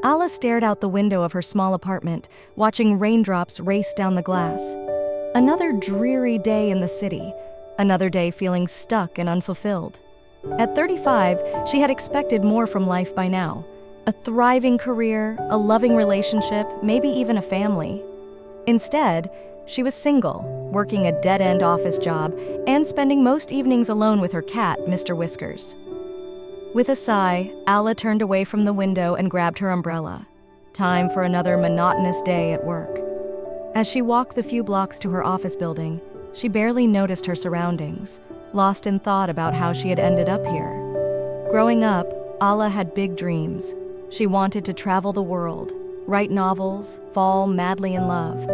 Alla stared out the window of her small apartment, watching raindrops race down the glass. Another dreary day in the city, another day feeling stuck and unfulfilled. At 35, she had expected more from life by now. A thriving career, a loving relationship, maybe even a family. Instead, she was single, working a dead-end office job, and spending most evenings alone with her cat, Mr. Whiskers. With a sigh, Alla turned away from the window and grabbed her umbrella. Time for another monotonous day at work. As she walked the few blocks to her office building, she barely noticed her surroundings, lost in thought about how she had ended up here. Growing up, Alla had big dreams. She wanted to travel the world, write novels, fall madly in love.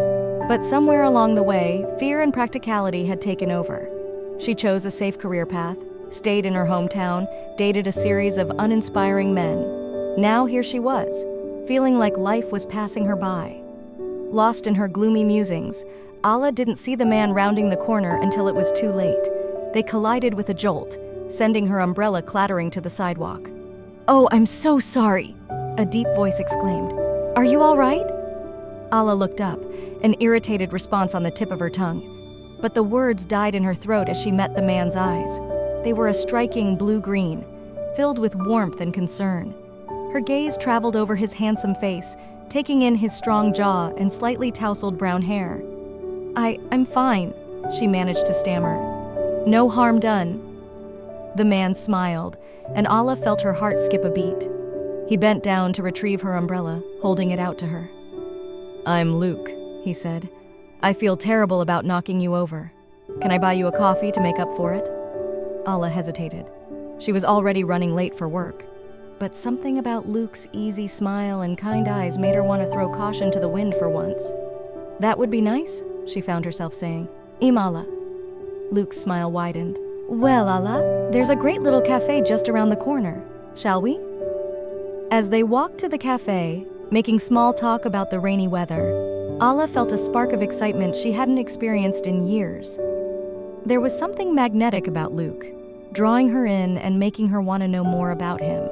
But somewhere along the way, fear and practicality had taken over. She chose a safe career path, stayed in her hometown, dated a series of uninspiring men. Now here she was, feeling like life was passing her by. Lost in her gloomy musings, Alla didn't see the man rounding the corner until it was too late. They collided with a jolt, sending her umbrella clattering to the sidewalk. "Oh, I'm so sorry," a deep voice exclaimed. "Are you all right?" Alla looked up, an irritated response on the tip of her tongue. But the words died in her throat as she met the man's eyes. They were a striking blue-green, filled with warmth and concern. Her gaze traveled over his handsome face, taking in his strong jaw and slightly tousled brown hair. I'm fine," she managed to stammer. "No harm done." The man smiled, and Alla felt her heart skip a beat. He bent down to retrieve her umbrella, holding it out to her. "I'm Luke," he said. "I feel terrible about knocking you over. Can I buy you a coffee to make up for it?" Alla hesitated. She was already running late for work. But something about Luke's easy smile and kind eyes made her want to throw caution to the wind for once. "That would be nice," she found herself saying. "Alla." Luke's smile widened. "Well, Alla, there's a great little cafe just around the corner. Shall we?" As they walked to the cafe, making small talk about the rainy weather, Alla felt a spark of excitement she hadn't experienced in years. There was something magnetic about Luke, drawing her in and making her want to know more about him.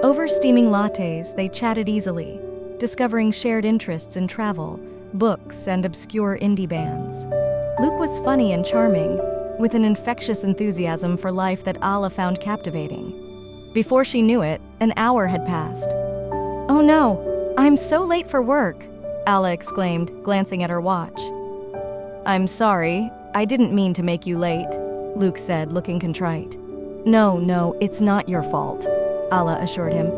Over steaming lattes, they chatted easily, discovering shared interests in travel, books, and obscure indie bands. Luke was funny and charming, with an infectious enthusiasm for life that Alla found captivating. Before she knew it, an hour had passed. "Oh no, I'm so late for work," Alla exclaimed, glancing at her watch. "I'm sorry, I didn't mean to make you late," Luke said, looking contrite. No, it's not your fault," Alla assured him.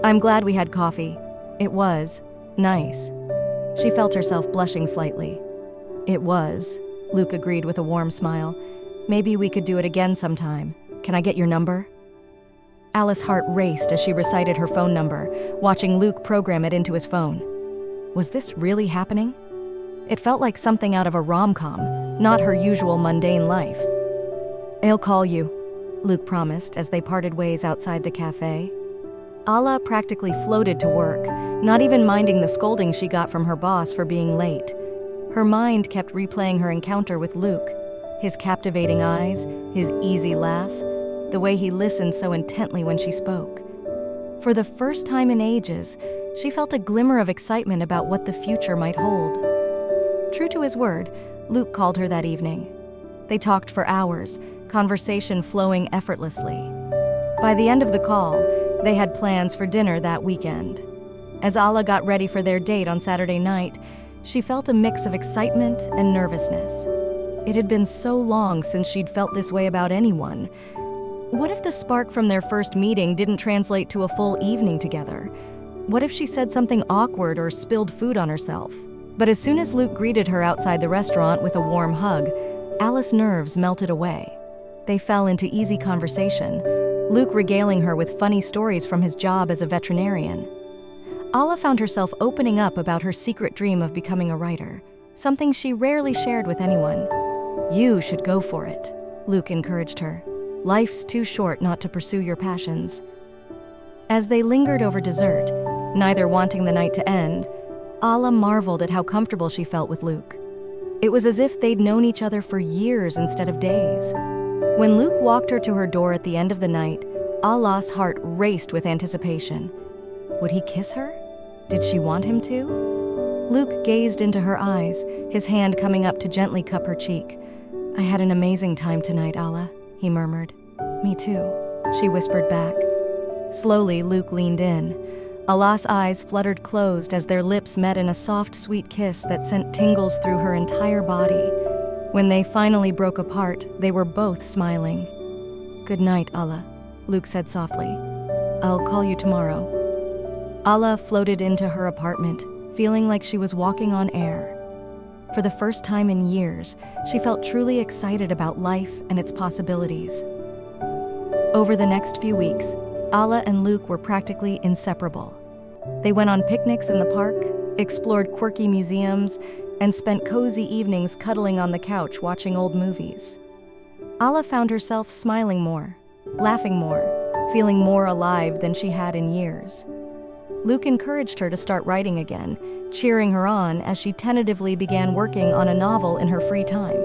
"I'm glad we had coffee. It was nice." She felt herself blushing slightly. "It was," Luke agreed with a warm smile. "Maybe we could do it again sometime. Can I get your number?" Alla's heart raced as she recited her phone number, watching Luke program it into his phone. Was this really happening? It felt like something out of a rom-com, not her usual mundane life. "I'll call you," Luke promised as they parted ways outside the cafe. Alla practically floated to work, not even minding the scolding she got from her boss for being late. Her mind kept replaying her encounter with Luke, his captivating eyes, his easy laugh, the way he listened so intently when she spoke. For the first time in ages, she felt a glimmer of excitement about what the future might hold. True to his word, Luke called her that evening. They talked for hours, conversation flowing effortlessly. By the end of the call, they had plans for dinner that weekend. As Alla got ready for their date on Saturday night, she felt a mix of excitement and nervousness. It had been so long since she'd felt this way about anyone. What if the spark from their first meeting didn't translate to a full evening together? What if she said something awkward or spilled food on herself? But as soon as Luke greeted her outside the restaurant with a warm hug, Alla's nerves melted away. They fell into easy conversation, Luke regaling her with funny stories from his job as a veterinarian. Alla found herself opening up about her secret dream of becoming a writer, something she rarely shared with anyone. "You should go for it," Luke encouraged her. "Life's too short not to pursue your passions." As they lingered over dessert, neither wanting the night to end, Alla marveled at how comfortable she felt with Luke. It was as if they'd known each other for years instead of days. When Luke walked her to her door at the end of the night, Alla's heart raced with anticipation. Would he kiss her? Did she want him to? Luke gazed into her eyes, his hand coming up to gently cup her cheek. "I had an amazing time tonight, Alla," he murmured. "Me too," she whispered back. Slowly, Luke leaned in. Alla's eyes fluttered closed as their lips met in a soft, sweet kiss that sent tingles through her entire body. When they finally broke apart, they were both smiling. "Good night, Alla," Luke said softly. "I'll call you tomorrow." Alla floated into her apartment, feeling like she was walking on air. For the first time in years, she felt truly excited about life and its possibilities. Over the next few weeks, Alla and Luke were practically inseparable. They went on picnics in the park, explored quirky museums, and spent cozy evenings cuddling on the couch watching old movies. Alla found herself smiling more, laughing more, feeling more alive than she had in years. Luke encouraged her to start writing again, cheering her on as she tentatively began working on a novel in her free time.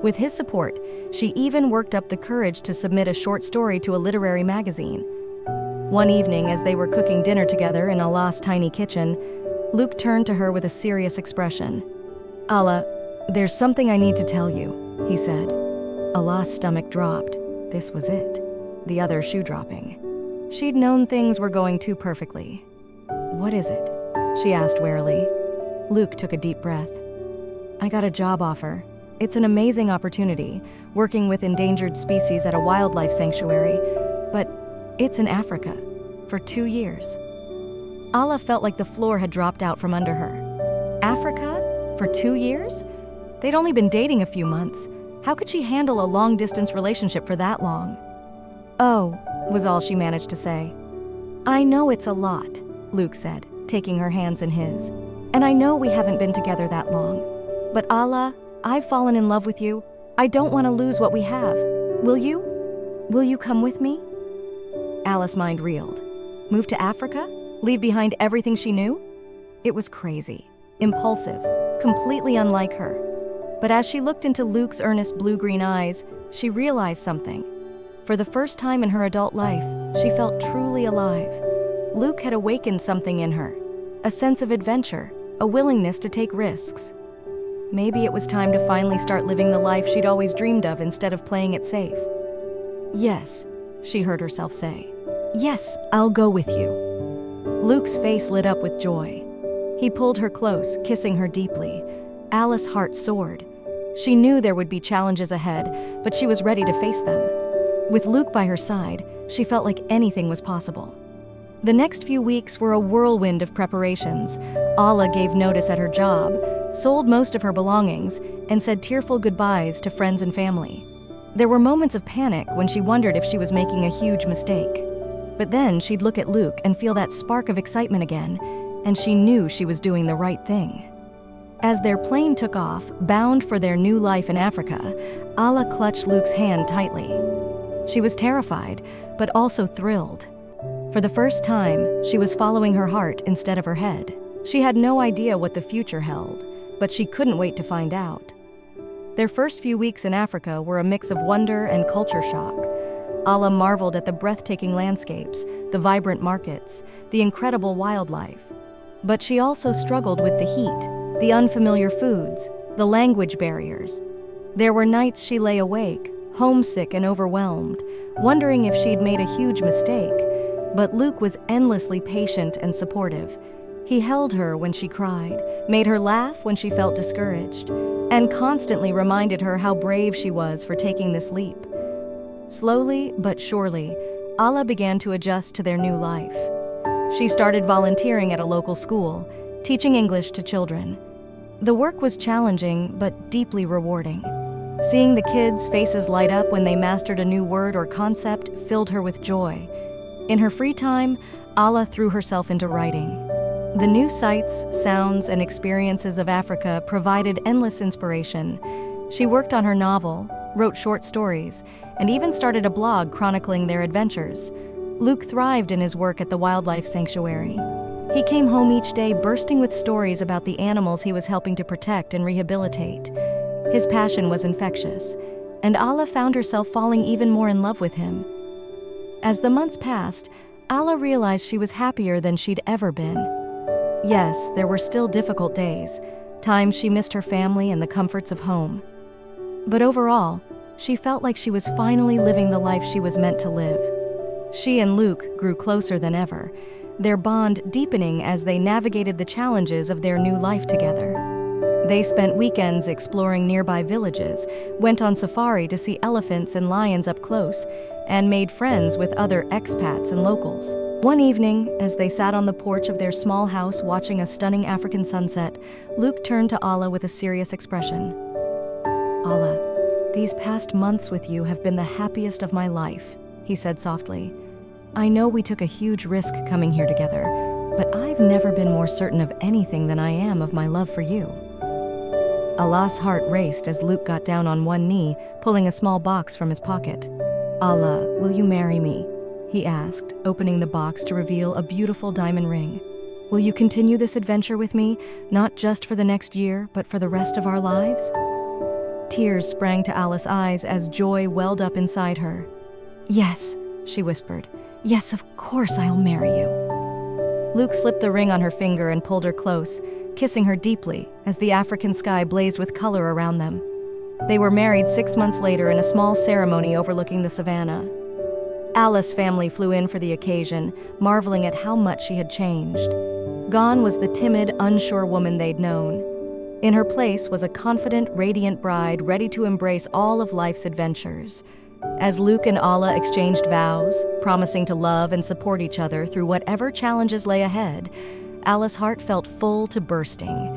With his support, she even worked up the courage to submit a short story to a literary magazine. One evening, as they were cooking dinner together in Alla's tiny kitchen, Luke turned to her with a serious expression. "Alla, there's something I need to tell you," he said. Alla's stomach dropped. This was it. The other shoe dropping. She'd known things were going too perfectly. "What is it?" she asked warily. Luke took a deep breath. "I got a job offer. It's an amazing opportunity, working with endangered species at a wildlife sanctuary, but it's in Africa, for 2 years. Alla felt like the floor had dropped out from under her. Africa? For 2 years? They'd only been dating a few months. How could she handle a long-distance relationship for that long? "Oh," was all she managed to say. "I know it's a lot," Luke said, taking her hands in his. "And I know we haven't been together that long. But Alla, I've fallen in love with you. I don't want to lose what we have. Will you? Will you come with me?" Alla's mind reeled. Move to Africa? Leave behind everything she knew? It was crazy, impulsive, completely unlike her. But as she looked into Luke's earnest blue-green eyes, she realized something. For the first time in her adult life, she felt truly alive. Luke had awakened something in her, a sense of adventure, a willingness to take risks. Maybe it was time to finally start living the life she'd always dreamed of instead of playing it safe. "Yes," she heard herself say. "Yes, I'll go with you." Luke's face lit up with joy. He pulled her close, kissing her deeply. Alla's heart soared. She knew there would be challenges ahead, but she was ready to face them. With Luke by her side, she felt like anything was possible. The next few weeks were a whirlwind of preparations. Alla gave notice at her job, sold most of her belongings, and said tearful goodbyes to friends and family. There were moments of panic when she wondered if she was making a huge mistake. But then she'd look at Luke and feel that spark of excitement again, and she knew she was doing the right thing. As their plane took off, bound for their new life in Africa, Alla clutched Luke's hand tightly. She was terrified, but also thrilled. For the first time, she was following her heart instead of her head. She had no idea what the future held, but she couldn't wait to find out. Their first few weeks in Africa were a mix of wonder and culture shock. Alla marveled at the breathtaking landscapes, the vibrant markets, the incredible wildlife. But she also struggled with the heat, the unfamiliar foods, the language barriers. There were nights she lay awake, homesick and overwhelmed, wondering if she'd made a huge mistake. But Luke was endlessly patient and supportive. He held her when she cried, made her laugh when she felt discouraged, and constantly reminded her how brave she was for taking this leap. Slowly but surely, Alla began to adjust to their new life. She started volunteering at a local school, teaching English to children. The work was challenging but deeply rewarding. Seeing the kids' faces light up when they mastered a new word or concept filled her with joy. In her free time, Alla threw herself into writing. The new sights, sounds, and experiences of Africa provided endless inspiration. She worked on her novel, wrote short stories, and even started a blog chronicling their adventures. Luke thrived in his work at the wildlife sanctuary. He came home each day bursting with stories about the animals he was helping to protect and rehabilitate. His passion was infectious, and Alla found herself falling even more in love with him. As the months passed, Alla realized she was happier than she'd ever been. Yes, there were still difficult days, times she missed her family and the comforts of home. But overall, she felt like she was finally living the life she was meant to live. She and Luke grew closer than ever, their bond deepening as they navigated the challenges of their new life together. They spent weekends exploring nearby villages, went on safari to see elephants and lions up close, and made friends with other expats and locals. One evening, as they sat on the porch of their small house watching a stunning African sunset, Luke turned to Alla with a serious expression. "Alla, these past months with you have been the happiest of my life," he said softly. "I know we took a huge risk coming here together, but I've never been more certain of anything than I am of my love for you." Alla's heart raced as Luke got down on one knee, pulling a small box from his pocket. "Alla, will you marry me?" he asked, opening the box to reveal a beautiful diamond ring. "Will you continue this adventure with me, not just for the next year, but for the rest of our lives?" Tears sprang to Alla's eyes as joy welled up inside her. "Yes," she whispered. "Yes, of course I'll marry you." Luke slipped the ring on her finger and pulled her close, kissing her deeply as the African sky blazed with color around them. They were married 6 months later in a small ceremony overlooking the savannah. Alla's family flew in for the occasion, marveling at how much she had changed. Gone was the timid, unsure woman they'd known. In her place was a confident, radiant bride ready to embrace all of life's adventures. As Luke and Alla exchanged vows, promising to love and support each other through whatever challenges lay ahead, Alla's heart felt full to bursting.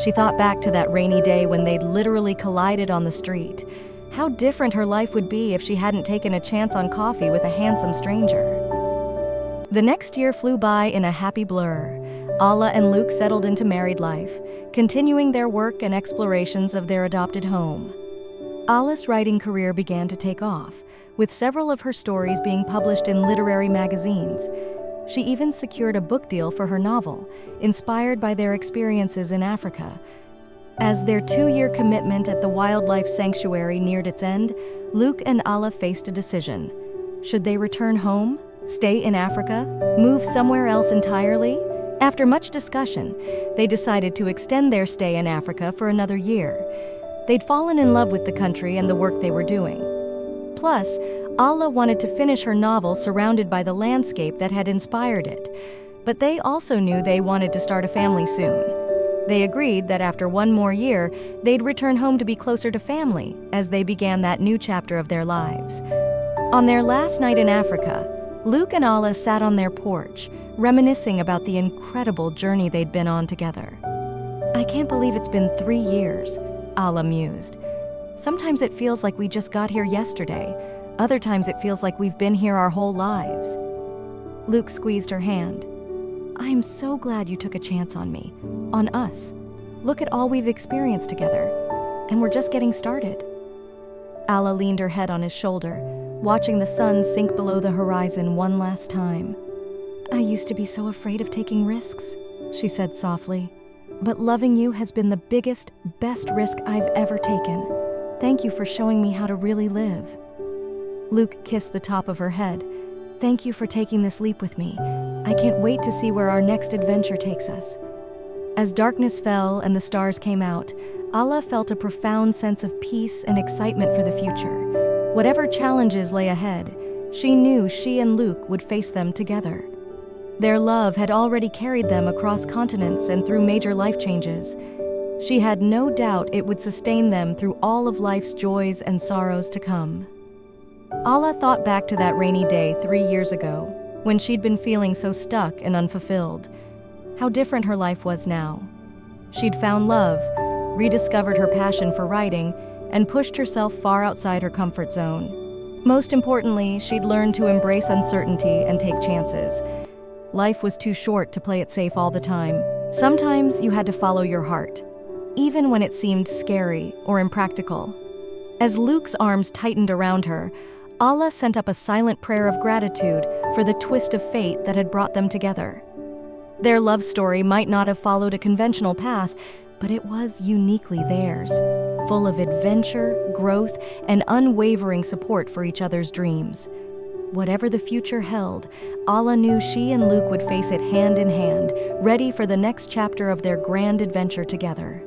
She thought back to that rainy day when they'd literally collided on the street. How different her life would be if she hadn't taken a chance on coffee with a handsome stranger. The next year flew by in a happy blur. Alla and Luke settled into married life, continuing their work and explorations of their adopted home. Alla's writing career began to take off, with several of her stories being published in literary magazines. She even secured a book deal for her novel, inspired by their experiences in Africa. As their 2-year commitment at the wildlife sanctuary neared its end, Luke and Alla faced a decision. Should they return home, stay in Africa, move somewhere else entirely? After much discussion, they decided to extend their stay in Africa for another year. They'd fallen in love with the country and the work they were doing. Plus, Alla wanted to finish her novel surrounded by the landscape that had inspired it. But they also knew they wanted to start a family soon. They agreed that after 1 more year, they'd return home to be closer to family as they began that new chapter of their lives. On their last night in Africa, Luke and Alla sat on their porch, reminiscing about the incredible journey they'd been on together. "I can't believe it's been 3 years, Alla mused. "Sometimes it feels like we just got here yesterday. Other times it feels like we've been here our whole lives." Luke squeezed her hand. "I'm so glad you took a chance on me, on us. Look at all we've experienced together, and we're just getting started." Alla leaned her head on his shoulder, watching the sun sink below the horizon one last time. "I used to be so afraid of taking risks," she said softly. "But loving you has been the biggest, best risk I've ever taken. Thank you for showing me how to really live." Luke kissed the top of her head. "Thank you for taking this leap with me. I can't wait to see where our next adventure takes us." As darkness fell and the stars came out, Alla felt a profound sense of peace and excitement for the future. Whatever challenges lay ahead, she knew she and Luke would face them together. Their love had already carried them across continents and through major life changes. She had no doubt it would sustain them through all of life's joys and sorrows to come. Alla thought back to that rainy day 3 years ago, when she'd been feeling so stuck and unfulfilled. How different her life was now. She'd found love, rediscovered her passion for writing, and pushed herself far outside her comfort zone. Most importantly, she'd learned to embrace uncertainty and take chances. Life was too short to play it safe all the time. Sometimes you had to follow your heart, even when it seemed scary or impractical. As Luke's arms tightened around her, Alla sent up a silent prayer of gratitude for the twist of fate that had brought them together. Their love story might not have followed a conventional path, but it was uniquely theirs, full of adventure, growth, and unwavering support for each other's dreams. Whatever the future held, Alla knew she and Luke would face it hand in hand, ready for the next chapter of their grand adventure together.